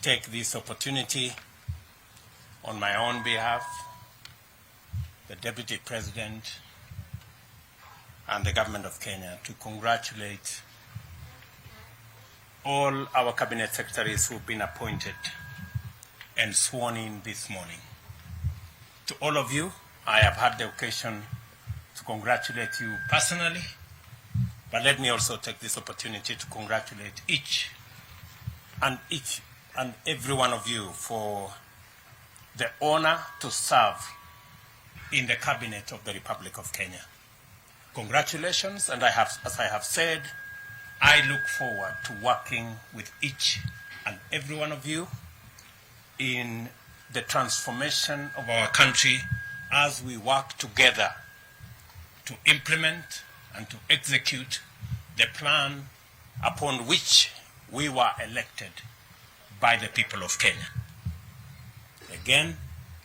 take this opportunity on my own behalf, the Deputy President and the Government of Kenya to congratulate all our Cabinet Secretaries who have been appointed and sworn in this morning. To all of you, I have had the occasion to congratulate you personally, but let me also take this opportunity to congratulate each and every one of you for the honor to serve in the Cabinet of the Republic of Kenya. Congratulations, and as I have said, I look forward to working with each and every one of you in the transformation of our country as we work together to implement and to execute the plan upon which we were elected by the people of Kenya. Again,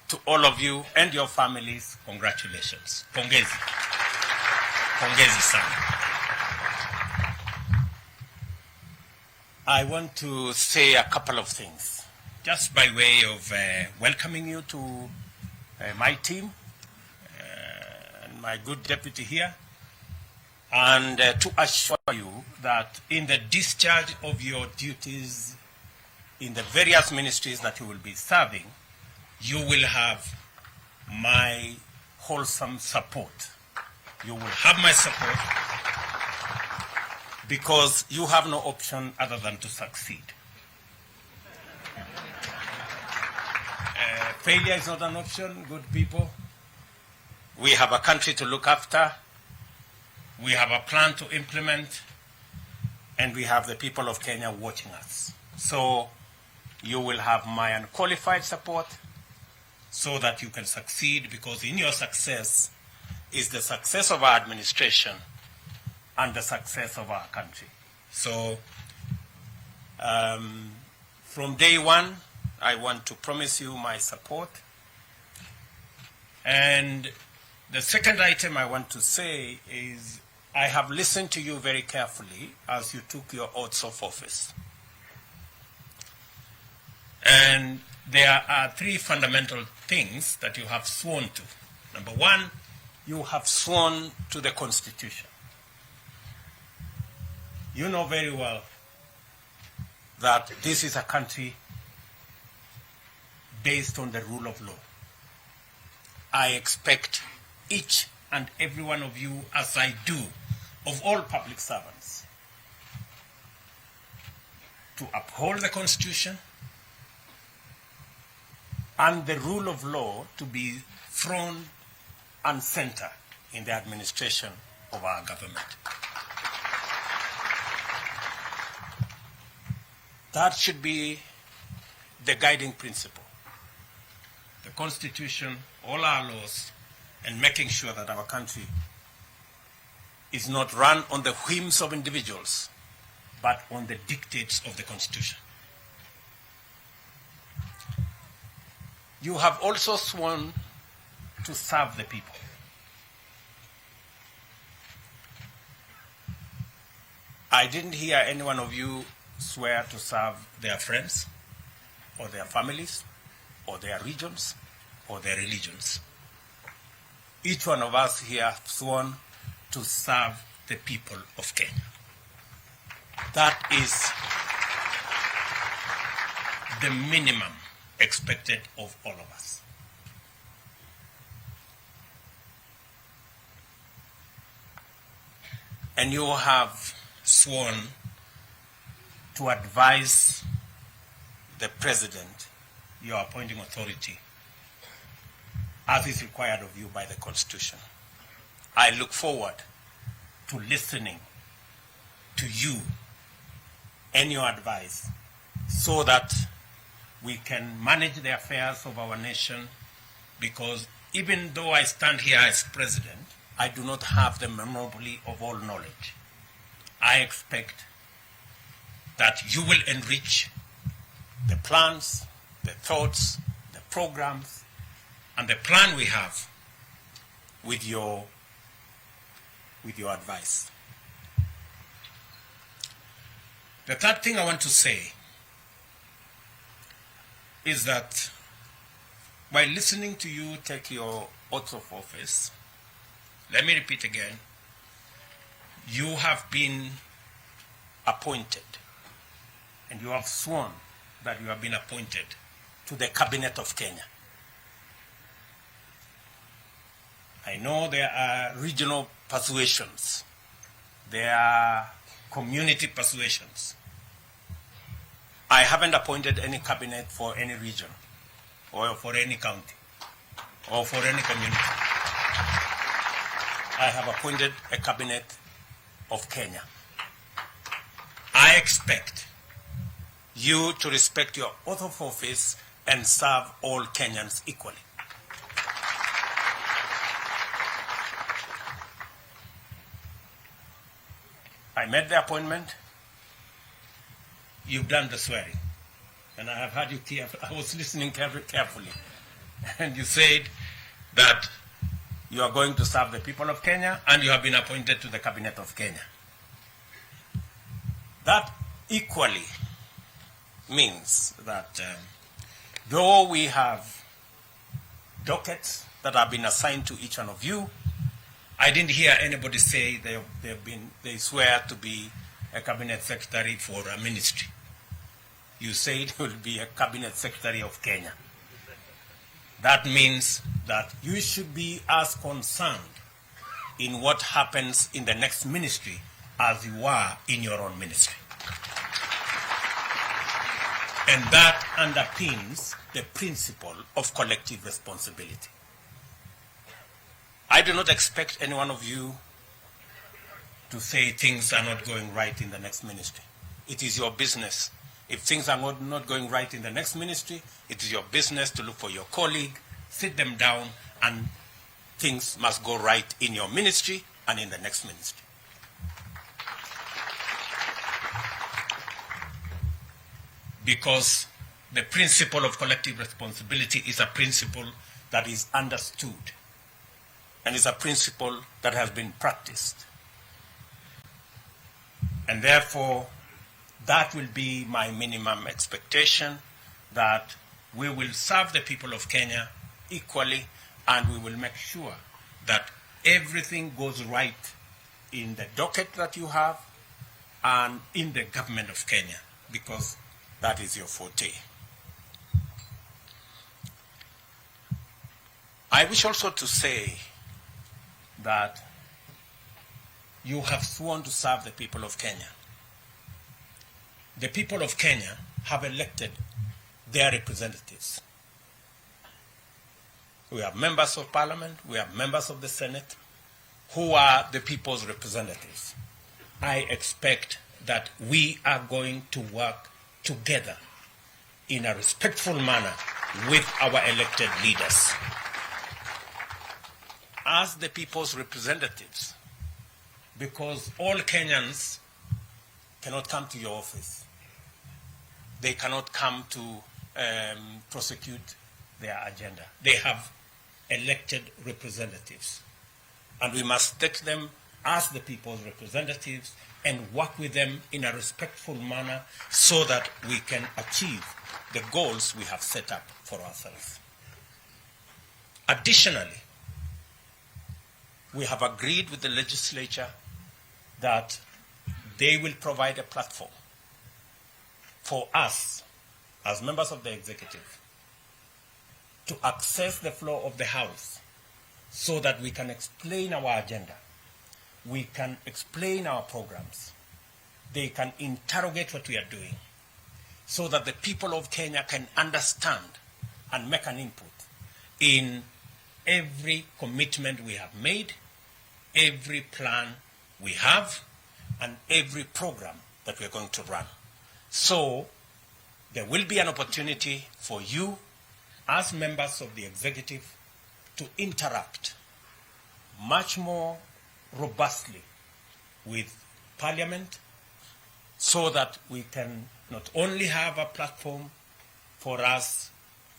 to all of you and your families, congratulations. Pongezi. Pongezi sana. I want to say a couple of things, just by way of welcoming you to my team and my good deputy here, and to assure you that in the discharge of your duties in the various ministries that you will be serving, you will have my wholesome support. You will have my support because you have no option other than to succeed. Failure is not an option, good people. We have a country to look after. We have a plan to implement. And we have the people of Kenya watching us. So you will have my unqualified support so that you can succeed, because in your success is the success of our administration and the success of our country. So from day one, I want to promise you my support. And the second item I want to say is I have listened to you very carefully as you took your oaths of office. And there are three fundamental things that you have sworn to. Number one, you have sworn to the Constitution. You know very well that this is a country based on the rule of law. I expect each and every one of you, as I do of all public servants, to uphold the Constitution and the rule of law to be front and center in the administration of our government. That should be the guiding principle. The Constitution, all our laws, and making sure that our country is not run on the whims of individuals, but on the dictates of the Constitution. You have also sworn to serve the people. I didn't hear any one of you swear to serve their friends or their families or their regions or their religions. Each one of us here have sworn to serve the people of Kenya. That is the minimum expected of all of us. And you have sworn to advise the President, your appointing authority, as is required of you by the Constitution. I look forward to listening to you and your advice so that we can manage the affairs of our nation, because even though I stand here as President, I do not have the monopoly of all knowledge. I expect that you will enrich the plans, the thoughts, the programs, and the plan we have with your advice. The third thing I want to say is that by listening to you take your oath of office, let me repeat again, you have been appointed and you have sworn that you have been appointed to the Cabinet of Kenya. I know there are regional persuasions, there are community persuasions. I haven't appointed any cabinet for any region or for any county or for any community. I have appointed a cabinet of Kenya. I expect you to respect your oath of office and serve all Kenyans equally. I made the appointment. You've done the swearing. And I have heard you I was listening carefully. And you said that you are going to serve the people of Kenya and you have been appointed to the Cabinet of Kenya. That equally means that though we have dockets that have been assigned to each one of you, I didn't hear anybody say they swear to be a cabinet secretary for a ministry. You said it will be a cabinet secretary of Kenya. That means that you should be as concerned in what happens in the next ministry as you are in your own ministry. And that underpins the principle of collective responsibility. I do not expect any one of you to say things are not going right in the next ministry. It is your business. If things are not going right in the next ministry, it is your business to look for your colleague, sit them down, and things must go right in your ministry and in the next ministry. Because the principle of collective responsibility is a principle that is understood and is a principle that has been practiced. And therefore, that will be my minimum expectation, that we will serve the people of Kenya equally and we will make sure that everything goes right in the docket that you have and in the government of Kenya, because that is your forte. I wish also to say that you have sworn to serve the people of Kenya. The people of Kenya have elected their representatives. We have members of parliament, we have members of the Senate, who are the people's representatives. I expect that we are going to work together in a respectful manner with our elected leaders. As the people's representatives, because all Kenyans cannot come to your office. They cannot come to prosecute their agenda. They have elected representatives. And we must take them as the people's representatives and work with them in a respectful manner so that we can achieve the goals we have set up for ourselves. Additionally, we have agreed with the legislature that they will provide a platform for us, as members of the executive, to access the floor of the House so that we can explain our agenda. We can explain our programs. They can interrogate what we are doing so that the people of Kenya can understand and make an input in every commitment we have made, every plan we have, and every program that we are going to run. So there will be an opportunity for you as members of the executive to interact much more robustly with Parliament so that we can not only have a platform for us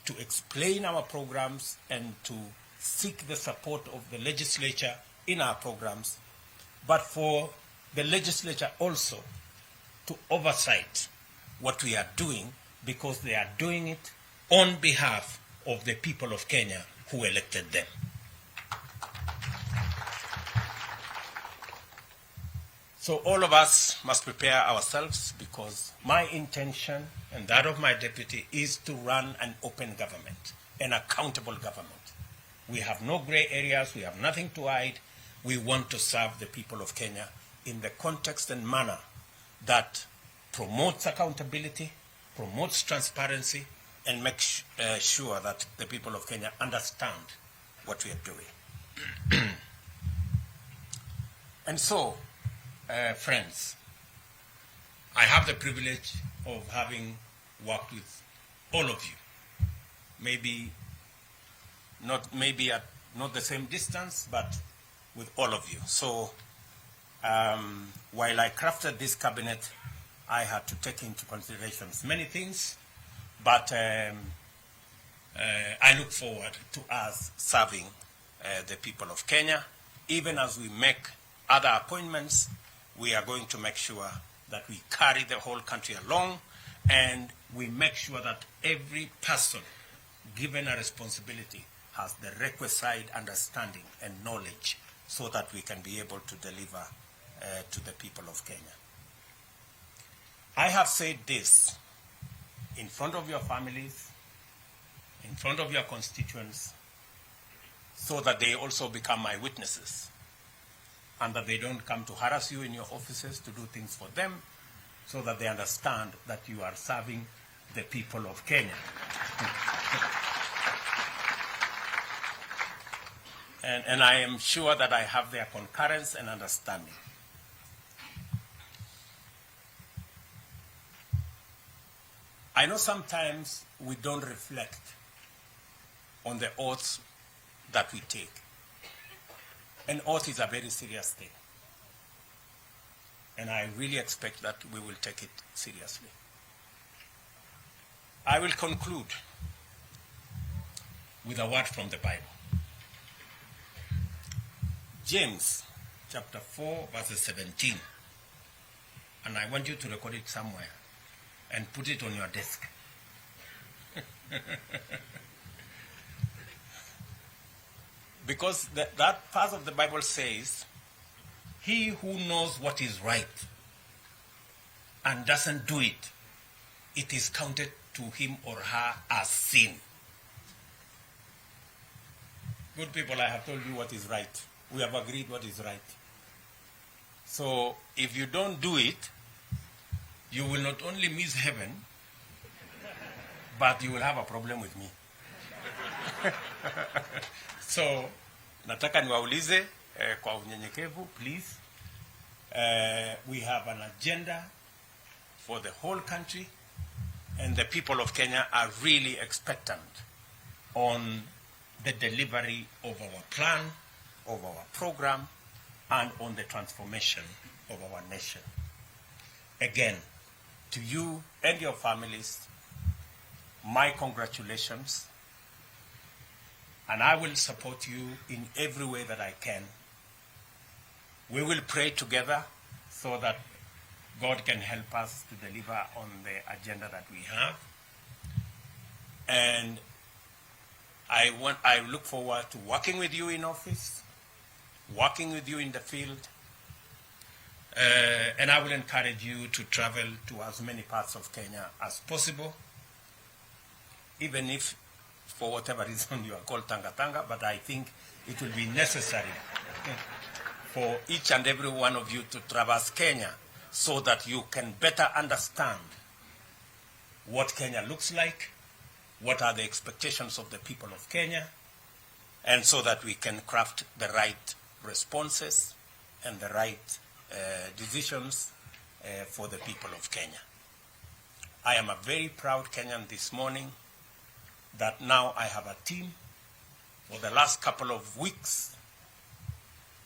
to explain our programs and to seek the support of the legislature in our programs, but for the legislature also to oversight what we are doing, because they are doing it on behalf of the people of Kenya who elected them. So all of us must prepare ourselves, because my intention and that of my deputy is to run an open government, an accountable government. We have no gray areas. We have nothing to hide. We want to serve the people of Kenya in the context and manner that promotes accountability, promotes transparency, and makes sure that the people of Kenya understand what we are doing. And so, friends, I have the privilege of having worked with all of you. Maybe at not the same distance, but with all of you. So while I crafted this cabinet, I had to take into consideration many things, but I look forward to us serving the people of Kenya. Even as we make other appointments, we are going to make sure that we carry the whole country along, and we make sure that every person given a responsibility has the requisite understanding and knowledge so that we can be able to deliver to the people of Kenya. I have said this in front of your families, in front of your constituents, so that they also become my witnesses, and that they don't come to harass you in your offices to do things for them, so that they understand that you are serving the people of Kenya. And I am sure that I have their concurrence and understanding. I know sometimes we don't reflect on the oaths that we take. An oath is a very serious thing. And I really expect that we will take it seriously. I will conclude with a word from the Bible. James chapter 4, verses 17. And I want you to record it somewhere and put it on your desk. Because that part of the Bible says, he who knows what is right and doesn't do it, it is counted to him or her as sin. Good people, I have told you what is right. We have agreed what is right. So if you don't do it, you will not only miss heaven, but you will have a problem with me. So nataka niwaulize kwa unyenyekevu, please. We have an agenda for the whole country, and the people of Kenya are really expectant on the delivery of our plan, of our program, and on the transformation of our nation. Again, to you and your families, my congratulations, and I will support you in every way that I can. We will pray together so that God can help us to deliver on the agenda that we have. And I look forward to working with you in office, working with you in the field, and I will encourage you to travel to as many parts of Kenya as possible, even if for whatever reason you are called Tanga Tanga, but I think it will be necessary for each and every one of you to traverse Kenya so that you can better understand what Kenya looks like, what are the expectations of the people of Kenya, and so that we can craft the right responses and the right decisions for the people of Kenya. I am a very proud Kenyan this morning that now I have a team. For the last couple of weeks,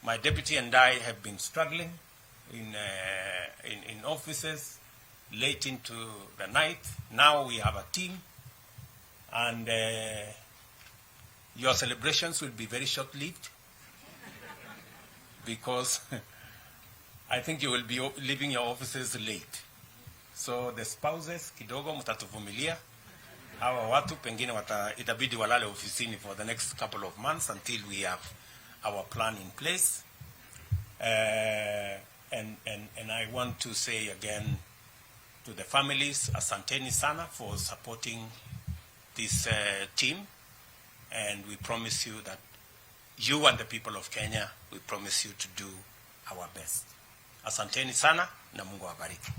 my deputy and I have been struggling in offices late into the night. Now we have a team, and your celebrations will be very short-lived because I think you will be leaving your offices late. So the spouses, kidogo mutatuvumilia, Hawa watu pengine itabidi walale ofisini for the next couple of months until we have our plan in place. And I want to say again to the families, asanteni sana for supporting this team, and we promise you that you and the people of Kenya, we promise you to do our best. Asanteni sana na Mungu awabariki.